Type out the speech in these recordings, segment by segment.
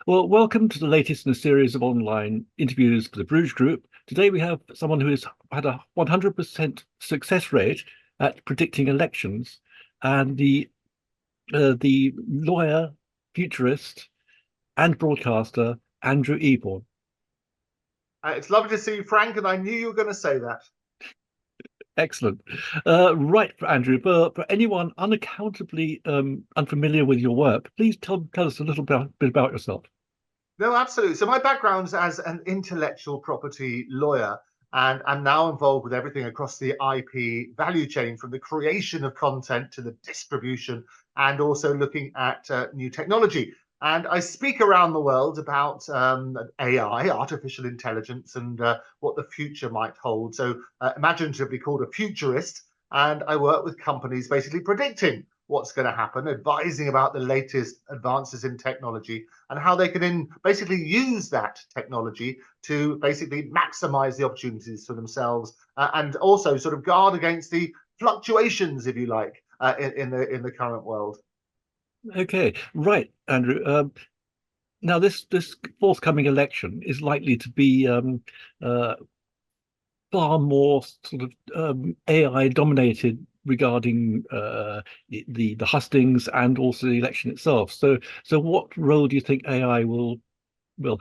Well, welcome to the latest in a series of online interviews for the Bruges Group. Today we have someone who has had a 100% success rate at predicting elections, and the lawyer, futurist, and broadcaster Andrew Eborn. It's lovely to see you, Frank, and I knew you were going to say that. Excellent. Right, Andrew, for anyone unaccountably unfamiliar with your work, please tell us a little bit about yourself. No, absolutely. So my background is as an intellectual property lawyer, and I'm now involved with everything across the IP value chain, from the creation of content to the distribution, and also looking at new technology. And I speak around the world about AI, artificial intelligence, and what the future might hold. So imaginatively called a futurist. And I work with companies basically predicting what's going to happen, advising about the latest advances in technology and how they can basically use that technology to basically maximize the opportunities for themselves, and also sort of guard against the fluctuations, if you like, in the current world. Okay, right, Andrew. Now, this forthcoming election is likely to be uh, far more sort of AI dominated regarding the hustings and also the election itself. So what role do you think AI will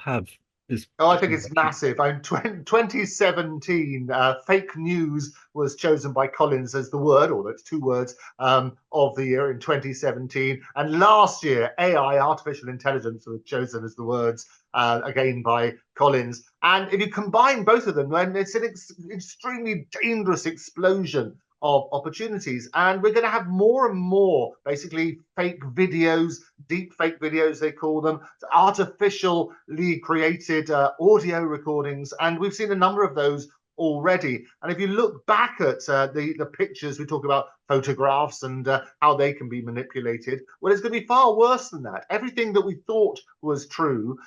have this Oh, I think particular it's election? massive. 2017, fake news was chosen by Collins as the word, or that's two words, of the year in 2017. And last year, AI, artificial intelligence, was chosen as the words, again by Collins. And if you combine both of them, then it's an extremely dangerous explosion of opportunities. And we're going to have more and more basically fake videos, deep fake videos, they call them, artificially created audio recordings. And we've seen a number of those already. And if you look back at the pictures, we talk about photographs and how they can be manipulated. Well, it's going to be far worse than that. Everything that we thought was true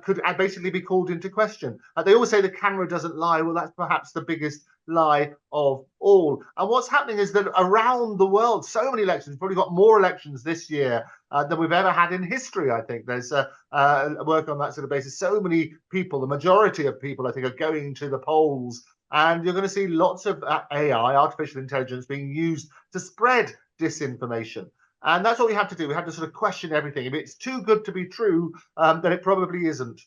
could basically be called into question. They always say the camera doesn't lie. Well, that's perhaps the biggest lie of all. And what's happening is that around the world, so many elections, we've probably got more elections this year than we've ever had in history. I think there's work on that sort of basis. So many people, the majority of people, I think, are going to the polls, and you're going to see lots of AI, artificial intelligence, being used to spread disinformation. And that's what we have to do. We have to sort of question everything. If it's too good to be true, then it probably isn't.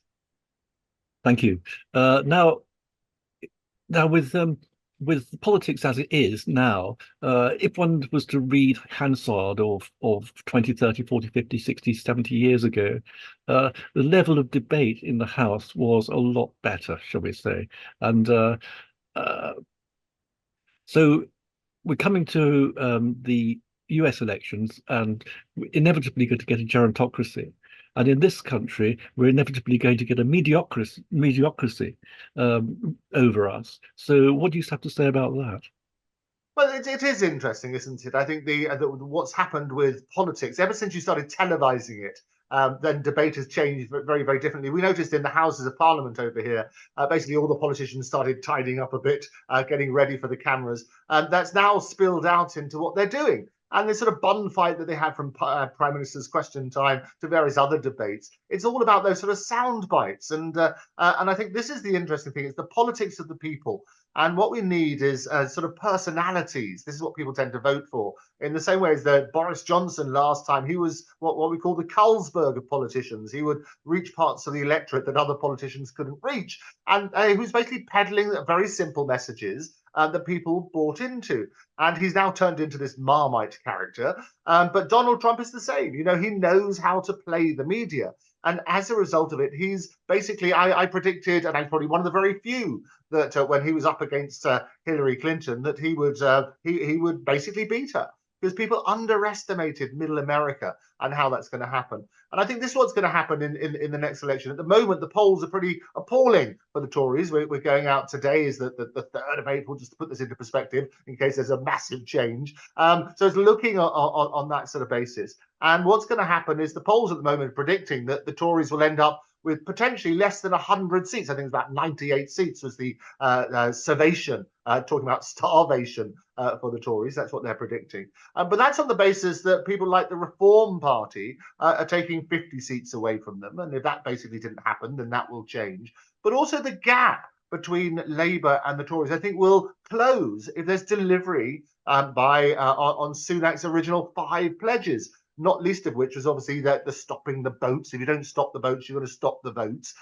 Thank you. Now with politics as it is now, if one was to read Hansard of 20, 30, 40, 50, 60, 70 years ago, the level of debate in the House was a lot better, shall we say. And uh, so we're coming to the US elections, and we're inevitably going to get a gerontocracy. And in this country, we're inevitably going to get a mediocrity over us. So, what do you have to say about that? Well, it is interesting, isn't it? I think what's happened with politics ever since you started televising it, then debate has changed very, very differently. We noticed in the Houses of Parliament over here, basically all the politicians started tidying up a bit, getting ready for the cameras. And that's now spilled out into what they're doing. And this sort of bun fight that they had from Prime Minister's Question Time to various other debates, it's all about those sort of sound bites. And I think this is the interesting thing. It's the politics of the people. And what we need is sort of personalities. This is what people tend to vote for. In the same way as that Boris Johnson last time, he was what we call the Carlsberg of politicians. He would reach parts of the electorate that other politicians couldn't reach. And he was basically peddling very simple messages that people bought into. And he's now turned into this Marmite character. But Donald Trump is the same. You know, he knows how to play the media. And as a result of it, he's basically, I predicted, and I'm probably one of the very few that when he was up against Hillary Clinton, that he would basically beat her, because people underestimated middle America and how that's going to happen. And I think this is what's going to happen in the next election. At the moment, the polls are pretty appalling for the Tories. We're going out today is the 3rd of April, just to put this into perspective, in case there's a massive change. So it's looking on that sort of basis. And what's going to happen is the polls at the moment are predicting that the Tories will end up with potentially less than 100 seats. I think it's about 98 seats was the servation, talking about starvation for the Tories. That's what they're predicting. But that's on the basis that people like the Reform Party are taking 50 seats away from them. And if that basically didn't happen, then that will change. But also the gap between Labour and the Tories, I think, will close if there's delivery on Sunak's original 5 pledges, not least of which was obviously that the stopping the boats. If you don't stop the boats, you're going to stop the votes.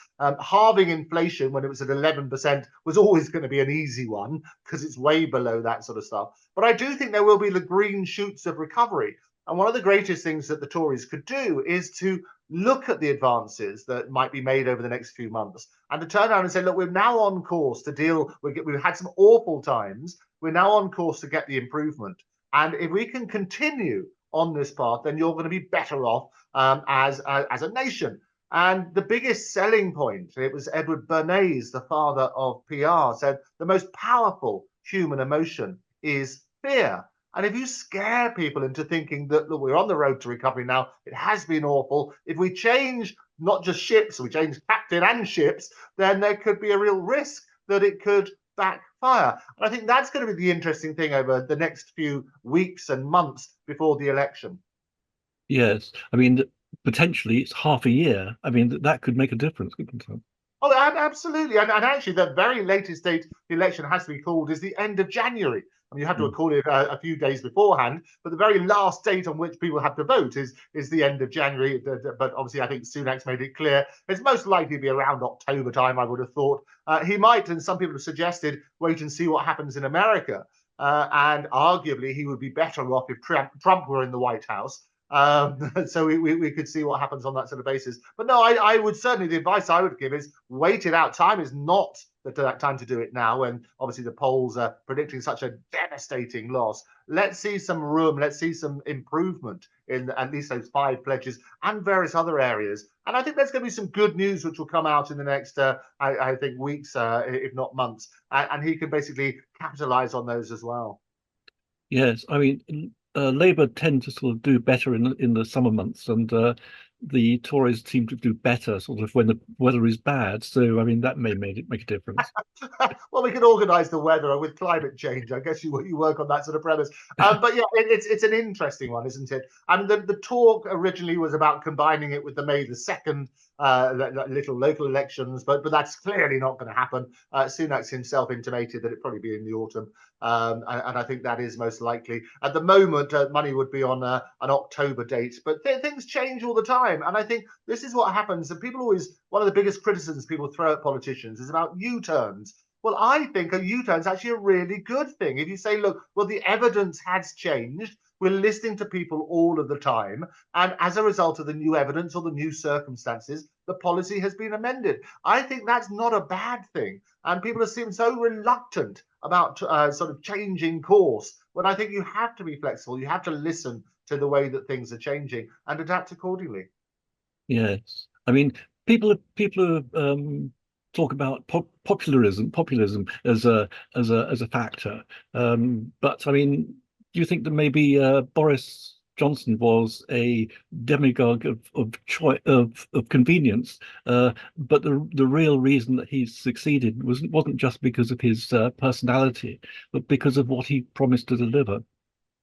Halving inflation when it was at 11% was always going to be an easy one because it's way below that sort of stuff. But I do think there will be the green shoots of recovery. And one of the greatest things that the Tories could do is to look at the advances that might be made over the next few months and to turn around and say, look, we're now on course to deal. We've had some awful times. We're now on course to get the improvement. And if we can continue on this path, then you're going to be better off as a nation. And the biggest selling point, it was Edward Bernays, the father of PR, said the most powerful human emotion is fear. And if you scare people into thinking that, look, we're on the road to recovery now, it has been awful. If we change not just ships, we change captain and ships, then there could be a real risk that it could backfire. And I think that's going to be the interesting thing over the next few weeks and months before the election. Yes, I mean, potentially it's half a year. I mean, that could make a difference, couldn't it? Oh, absolutely. And actually, the very latest date the election has to be called is the end of January. I mean, you have to call it a few days beforehand, but the very last date on which people have to vote is the end of January. But obviously, I think Sunak's made it clear it's most likely to be around October time, I would have thought. He might, and some people have suggested, wait and see what happens in America. And arguably, he would be better off if Trump were in the White House. So we could see what happens on that sort of basis. But no, I would certainly, the advice I would give is wait it out. Time is not the time to do it now, when obviously the polls are predicting such a devastating loss. Let's see some room. Let's see some improvement in at least those 5 pledges and various other areas. And I think there's going to be some good news which will come out in the next, I think, weeks, if not months. And he can basically capitalize on those as well. Yes, I mean, Labour tend to sort of do better in the summer months, and the Tories seem to do better sort of when the weather is bad. So, I mean, that may make a difference. Well, we can organise the weather with climate change. I guess you work on that sort of premise. But yeah, it's an interesting one, isn't it? And the talk originally was about combining it with the May the 2nd little local elections, but that's clearly not going to happen. Sunak's himself intimated that it'd probably be in the autumn. And I think that is most likely. At the moment, money would be on an October date, but things change all the time. And I think this is what happens. And people always, one of the biggest criticisms people throw at politicians is about U-turns. Well, I think a U-turn is actually a really good thing. If you say, look, well, the evidence has changed. We're listening to people all of the time. And as a result of the new evidence or the new circumstances, the policy has been amended. I think that's not a bad thing. And people seem so reluctant about sort of changing course, when I think you have to be flexible. You have to listen to the way that things are changing and adapt accordingly. Yes, I mean, people talk about populism as a factor, but I mean, do you think that maybe Boris Johnson was a demagogue of convenience, but the real reason that he succeeded wasn't just because of his personality, but because of what he promised to deliver?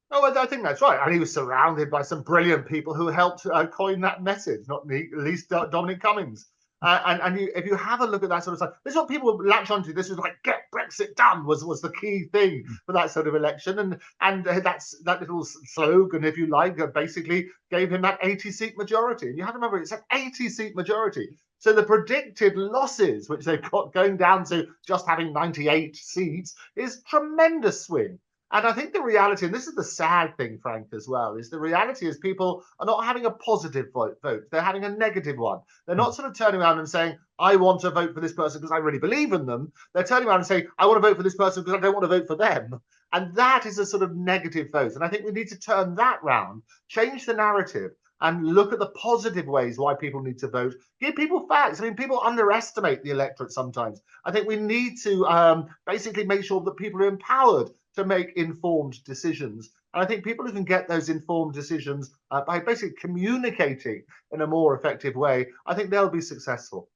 Oh, I think that's right. And he was surrounded by some brilliant people who helped coin that message, not least Dominic Cummings. If you have a look at that sort of stuff, this is what people latch onto. This was like, get Brexit done was the key thing for that sort of election. And that little slogan, if you like, basically gave him that 80-seat majority. And you have to remember, it's an 80-seat majority. So the predicted losses, which they've got going down to just having 98 seats, is tremendous swing. And I think the reality, and this is the sad thing, Frank, as well, is the reality is people are not having a positive vote. They're having a negative one. They're not sort of turning around and saying, I want to vote for this person because I really believe in them. They're turning around and saying, I want to vote for this person because I don't want to vote for them. And that is a sort of negative vote. And I think we need to turn that round, change the narrative, and look at the positive ways why people need to vote. Give people facts. I mean, people underestimate the electorate sometimes. I think we need to basically make sure that people are empowered to make informed decisions. And I think people who can get those informed decisions by basically communicating in a more effective way, I think they'll be successful.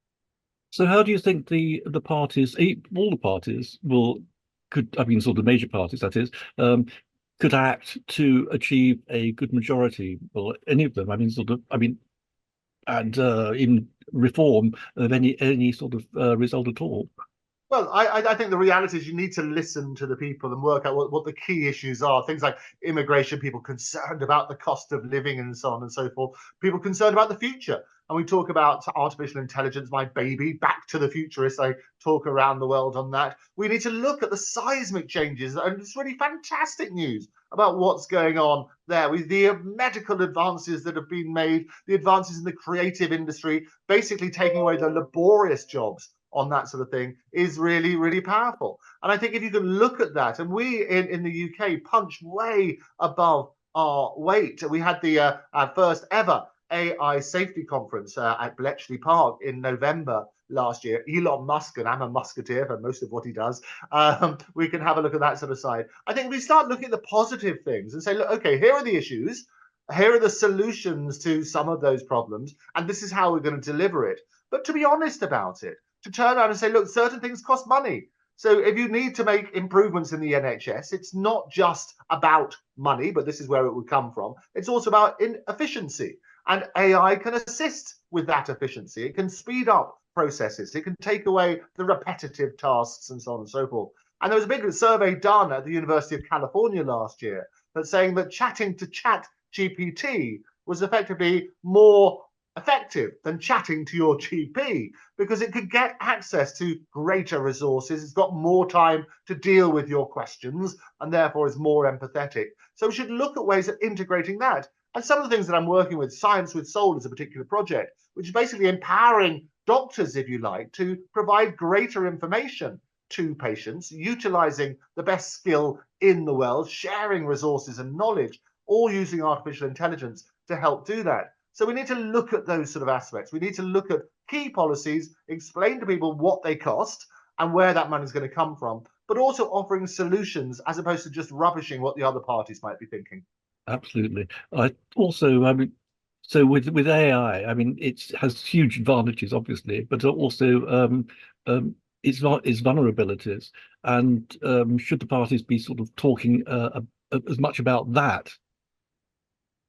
So how do you think the parties, all the parties, I mean, sort of major parties, that is, could act to achieve a good majority, or any of them? I mean, and in reform of any sort of result at all? Well, I think the reality is you need to listen to the people and work out what the key issues are. Things like immigration, people concerned about the cost of living and so on and so forth, people concerned about the future. And we talk about artificial intelligence, my baby, back to the futurists. I talk around the world on that. We need to look at the seismic changes. And it's really fantastic news about what's going on there with the medical advances that have been made, the advances in the creative industry, basically taking away the laborious jobs on that sort of thing is really, really powerful. And I think if you can look at that, and we in the UK punch way above our weight. We had the our first ever AI safety conference at Bletchley Park in November last year. Elon Musk, and I'm a musketeer for most of what he does. We can have a look at that sort of side. I think we start looking at the positive things and say, look, okay, here are the issues. Here are the solutions to some of those problems, and this is how we're going to deliver it. But to be honest about it, to turn around and say, look, certain things cost money. So if you need to make improvements in the NHS, it's not just about money, but this is where it would come from. It's also about efficiency. And AI can assist with that efficiency. It can speed up processes. It can take away the repetitive tasks and so on and so forth. And there was a big survey done at the University of California last year that's saying that chatting to Chat GPT was effectively more effective than chatting to your GP, because it could get access to greater resources. It's got more time to deal with your questions and therefore is more empathetic. So we should look at ways of integrating that. And some of the things that I'm working with, Science with Soul is a particular project, which is basically empowering doctors, if you like, to provide greater information to patients, utilizing the best skill in the world, sharing resources and knowledge, all using artificial intelligence to help do that. So we need to look at those sort of aspects. We need to look at key policies, explain to people what they cost and where that money is going to come from, but also offering solutions as opposed to just rubbishing what the other parties might be thinking. Absolutely. I mean, so with AI, I mean, it has huge advantages, obviously, but also its vulnerabilities. And should the parties be sort of talking as much about that?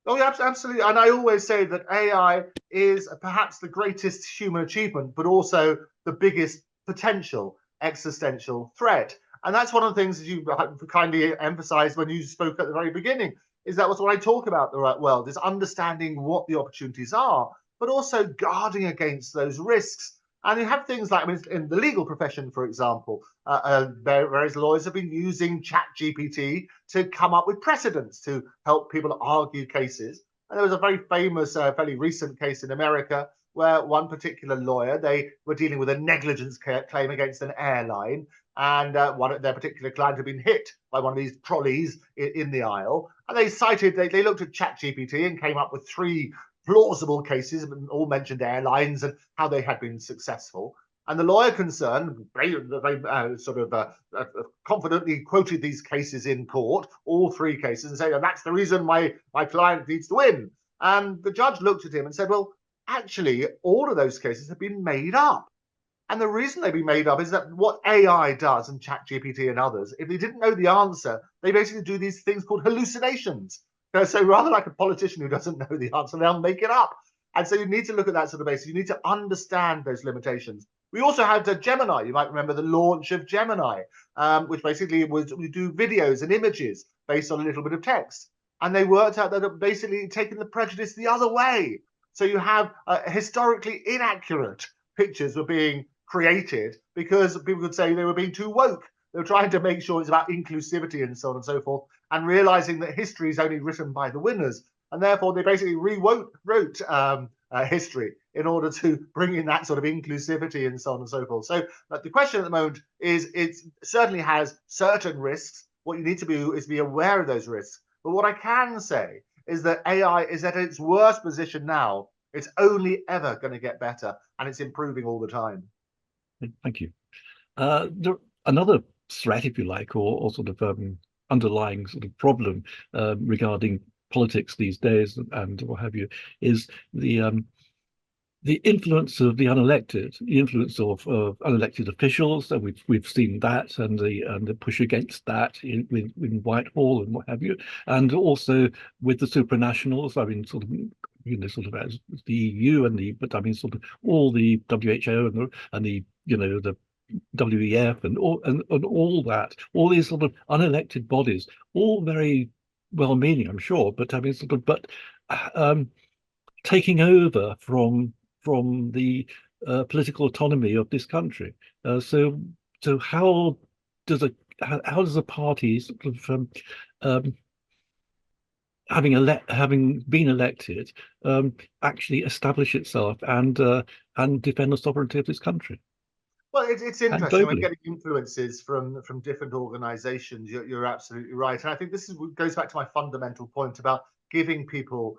Oh, yeah, absolutely. And I always say that AI is perhaps the greatest human achievement, but also the biggest potential existential threat. And that's one of the things that you kindly emphasized when you spoke at the very beginning, is that was what I talk about the right world, is understanding what the opportunities are, but also guarding against those risks. And you have things like, I mean, in the legal profession, for example, various lawyers have been using Chat GPT to come up with precedents to help people argue cases. And there was a very famous, fairly recent case in America where one particular lawyer, they were dealing with a negligence claim against an airline. And one of their particular client had been hit by one of these trolleys in the aisle. And they looked at Chat GPT and came up with three plausible cases, all mentioned airlines and how they had been successful. And the lawyer concerned, very confidently quoted these cases in court, all three cases, and said, and that's the reason my client needs to win. And the judge looked at him and said, well, actually, all of those cases have been made up. And the reason they've been made up is that what AI does, and ChatGPT and others, if they didn't know the answer, they basically do these things called hallucinations. So rather like a politician who doesn't know the answer, they'll make it up. And so you need to look at that sort of basis. You need to understand those limitations. We also had Gemini. You might remember the launch of Gemini, which basically was we do videos and images based on a little bit of text. And they worked out that it basically taken the prejudice the other way. So you have historically inaccurate pictures were being created because people could say they were being too woke. They were trying to make sure it's about inclusivity and so on and so forth, and realizing that history is only written by the winners. And therefore, they basically wrote history in order to bring in that sort of inclusivity and so on and so forth. So the question at the moment is it certainly has certain risks. What you need to do is be aware of those risks. But what I can say is that AI is at its worst position now. It's only ever going to get better, and it's improving all the time. Thank you. Another threat, if you like, or sort of underlying sort of problem regarding politics these days and what have you, is the influence of the unelected, the influence of unelected officials, and we've seen that, and the push against that in Whitehall and what have you, and also with the supranationals. I mean, sort of, sort of as the EU but I mean, sort of all the WHO and the the WEF and all that, all these sort of unelected bodies, all very well-meaning, I'm sure, but I mean, sort of, but taking over from the political autonomy of this country. So how does a party sort of having been elected actually establish itself and defend the sovereignty of this country? Well, it's interesting. We're Globally. getting influences from different organisations. You're absolutely right, and I think this goes back to my fundamental point about giving people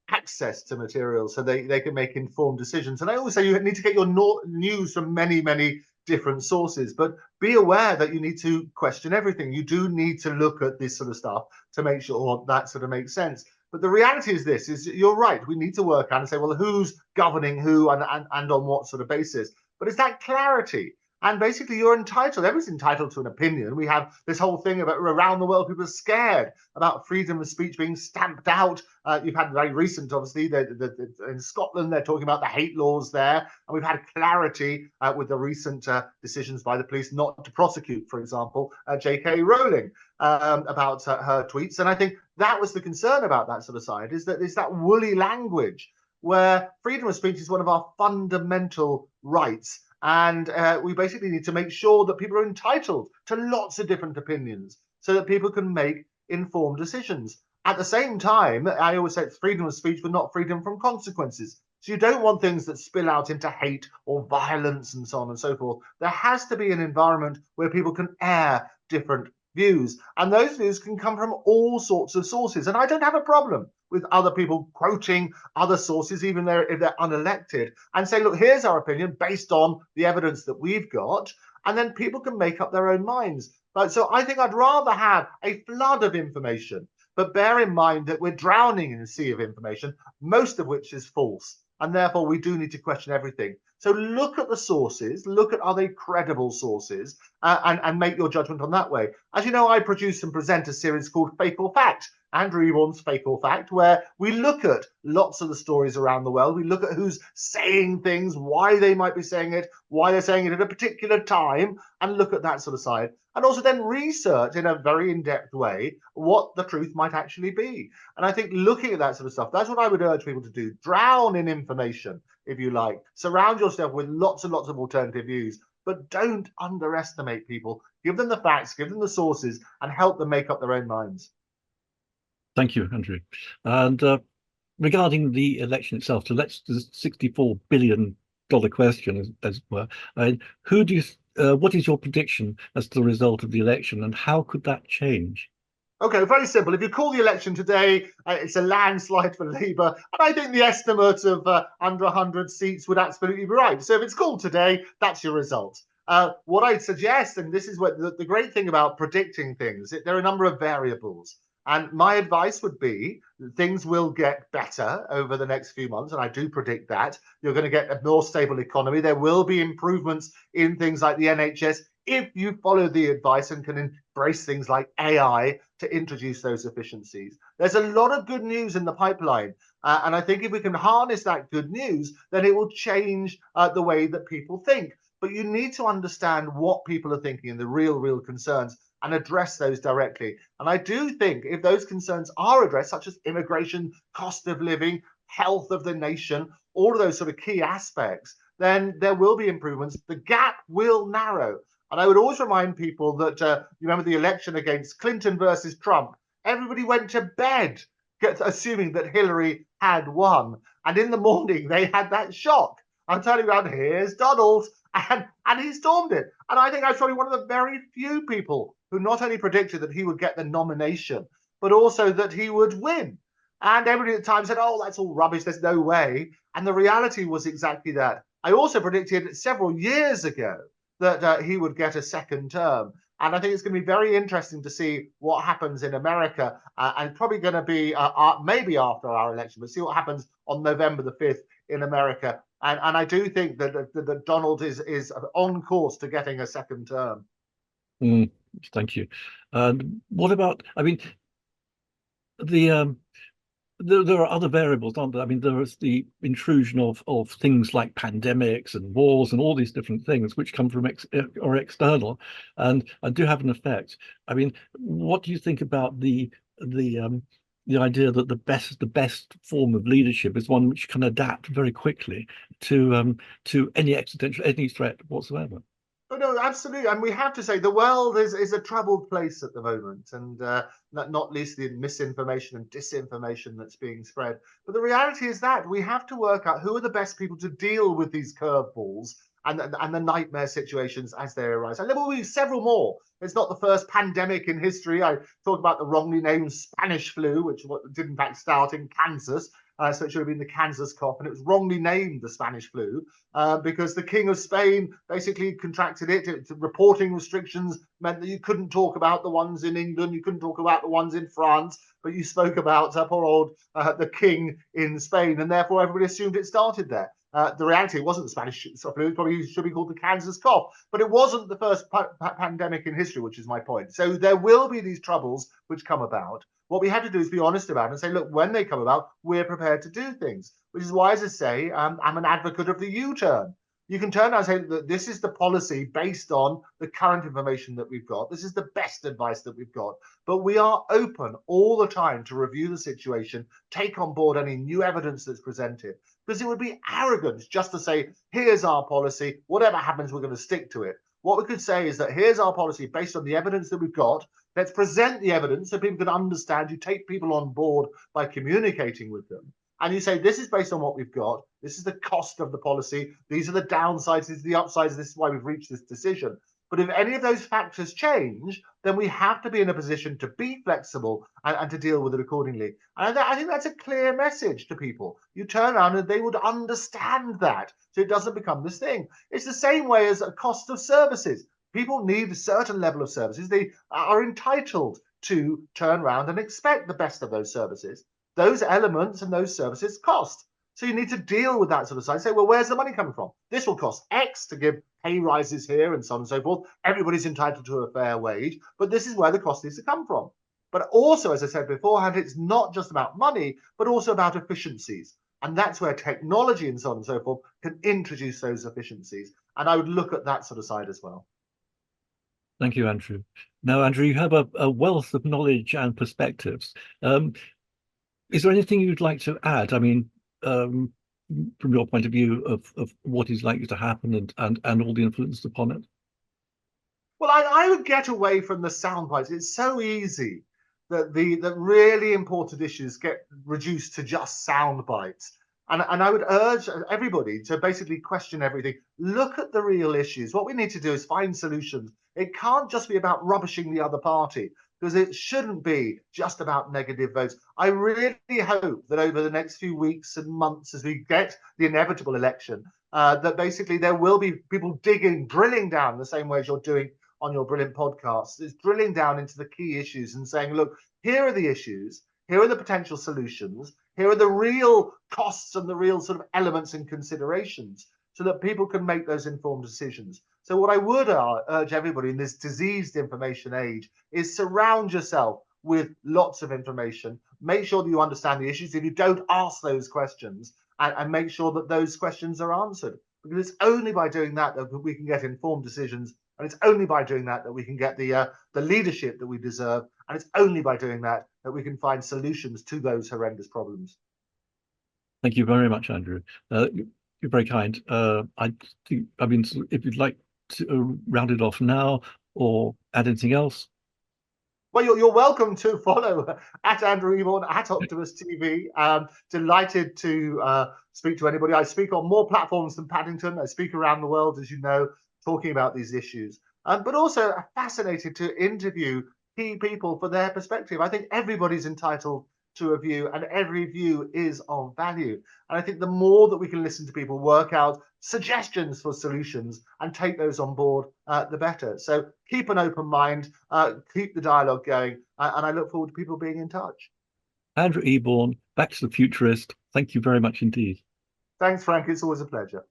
access to material so they can make informed decisions. And I always say you need to get your news from many different sources, but be aware that you need to question everything. You do need to look at this sort of stuff to make sure that sort of makes sense. But the reality is this: is you're right. We need to work out and say, well, who's governing who and on what sort of basis. But it's that clarity. And basically, you're entitled, everyone's entitled to an opinion. We have this whole thing about around the world, people are scared about freedom of speech being stamped out. You've had very recent, obviously, in Scotland, they're talking about the hate laws there. And we've had clarity with the recent decisions by the police not to prosecute, for example, J.K. Rowling about her tweets. And I think that was the concern about that sort of side, is that it's that woolly language where freedom of speech is one of our fundamental rights. And we basically need to make sure that people are entitled to lots of different opinions so that people can make informed decisions. At the same time, I always say it's freedom of speech, but not freedom from consequences. So you don't want things that spill out into hate or violence and so on and so forth. There has to be an environment where people can air different views, and those views can come from all sorts of sources. And I don't have a problem with other people quoting other sources, even if they're unelected, and say, look, here's our opinion based on the evidence that we've got, and then people can make up their own minds. So I think I'd rather have a flood of information, but bear in mind that we're drowning in a sea of information, most of which is false, and therefore we do need to question everything. So look at the sources, look at, are they credible sources, and make your judgment on that way. As you know, I produce and present a series called Fake or Fact, Andrew Eborn's Fake or Fact, where we look at lots of the stories around the world. We look at who's saying things, why they might be saying it, why they're saying it at a particular time, and look at that sort of side. And also then research in a very in-depth way what the truth might actually be. And I think looking at that sort of stuff, that's what I would urge people to do. Drown in information, if you like. Surround yourself with lots and lots of alternative views, but don't underestimate people. Give them the facts, give them the sources, and help them make up their own minds. Thank you, Andrew. And regarding the election itself, so let's the $64 billion question, as it were. Who do you? What is your prediction as to the result of the election, and how could that change? Okay, very simple. If you call the election today, it's a landslide for Labour. And I think the estimate of under 100 seats would absolutely be right. So if it's called today, that's your result. What I'd suggest, and this is what the great thing about predicting things, there are a number of variables. And my advice would be things will get better over the next few months. And I do predict that. You're going to get a more stable economy. There will be improvements in things like the NHS if you follow the advice and can embrace things like AI to introduce those efficiencies. There's a lot of good news in the pipeline. And I think if we can harness that good news, then it will change the way that people think. But you need to understand what people are thinking and the real concerns, and address those directly. And I do think if those concerns are addressed, such as immigration, cost of living, health of the nation, all of those sort of key aspects, then there will be improvements. The gap will narrow. And I would always remind people that, you remember the election against Clinton versus Trump, everybody went to bed assuming that Hillary had won. And in the morning, they had that shock. I'm telling you, here's Donald, and he stormed it. And I think I was probably one of the very few people who not only predicted that he would get the nomination, but also that he would win. And everybody at the time said, oh, that's all rubbish, there's no way. And the reality was exactly that. I also predicted several years ago that he would get a second term. And I think it's going to be very interesting to see what happens in America, and probably going to be maybe after our election, but see what happens on November the 5th in America. And I do think that Donald is on course to getting a second term. Thank you. What about, I mean, the there are other variables, aren't there? I mean, there is the intrusion of things like pandemics and wars and all these different things which come from external, and do have an effect. I mean, what do you think about the idea that the best form of leadership is one which can adapt very quickly to any threat whatsoever? Oh, no, absolutely. And we have to say the world is a troubled place at the moment, and not least the misinformation and disinformation that's being spread. But the reality is that we have to work out who are the best people to deal with these curveballs and the nightmare situations as they arise. And there will be several more. It's not the first pandemic in history. I talk about the wrongly named Spanish flu, which did in fact start in Kansas. So it should have been the Kansas cough, and it was wrongly named the Spanish flu because the King of Spain basically contracted it. Reporting restrictions meant that you couldn't talk about the ones in England, you couldn't talk about the ones in France, but you spoke about poor old the King in Spain, and therefore everybody assumed it started there. The reality, it wasn't the Spanish flu, it probably should be called the Kansas cough, but it wasn't the first pandemic in history, which is my point. So there will be these troubles which come about. What we have to do is be honest about it and say, look, when they come about, we're prepared to do things, which is why, as I say, I'm an advocate of the U-turn. You can turn around and say that this is the policy based on the current information that we've got. This is the best advice that we've got. But we are open all the time to review the situation, take on board any new evidence that's presented, because it would be arrogant just to say, here's our policy, whatever happens, we're going to stick to it. What we could say is that here's our policy based on the evidence that we've got. Let's present the evidence so people can understand. You take people on board by communicating with them. And you say, this is based on what we've got. This is the cost of the policy. These are the downsides. These are the upsides. This is why we've reached this decision. But if any of those factors change, then we have to be in a position to be flexible and to deal with it accordingly. And I think that's a clear message to people. You turn around and they would understand that. So it doesn't become this thing. It's the same way as a cost of services. People need a certain level of services. They are entitled to turn around and expect the best of those services. Those elements and those services cost. So you need to deal with that sort of side. Say, well, where's the money coming from? This will cost X to give pay rises here and so on and so forth. Everybody's entitled to a fair wage, but this is where the cost needs to come from. But also, as I said beforehand, it's not just about money, but also about efficiencies. And that's where technology and so on and so forth can introduce those efficiencies. And I would look at that sort of side as well. Thank you, Andrew. Now, Andrew, you have a wealth of knowledge and perspectives. Is there anything you'd like to add? I mean, from your point of view of what is likely to happen and all the influence upon it? Well, I would get away from the sound bites. It's so easy that the really important issues get reduced to just sound bites. And I would urge everybody to basically question everything. Look at the real issues. What we need to do is find solutions. It can't just be about rubbishing the other party, because it shouldn't be just about negative votes. I really hope that over the next few weeks and months, as we get the inevitable election, that basically there will be people drilling down the same way as you're doing on your brilliant podcast, is drilling down into the key issues and saying, look, here are the issues, here are the potential solutions, here are the real costs and the real sort of elements and considerations, so that people can make those informed decisions. So what I would urge everybody in this diseased information age is surround yourself with lots of information. Make sure that you understand the issues. If you don't, ask those questions and make sure that those questions are answered. Because it's only by doing that that we can get informed decisions. And it's only by doing that that we can get the leadership that we deserve. And it's only by doing that that we can find solutions to those horrendous problems. Thank you very much, Andrew. You're very kind. I mean, if you'd like to round it off now or add anything else. Well, you're welcome to follow at Andrew Eborn, at Optimus TV. Delighted to speak to anybody. I speak on more platforms than Paddington. I speak around the world, as you know, talking about these issues. But also fascinated to interview key people for their perspective. I think everybody's entitled to a view, and every view is of value. And I think the more that we can listen to people, work out suggestions for solutions and take those on board, the better. So keep an open mind, keep the dialogue going, and I look forward to people being in touch. Andrew Eborn, back to the futurist. Thank you very much indeed. Thanks, Frank. It's always a pleasure.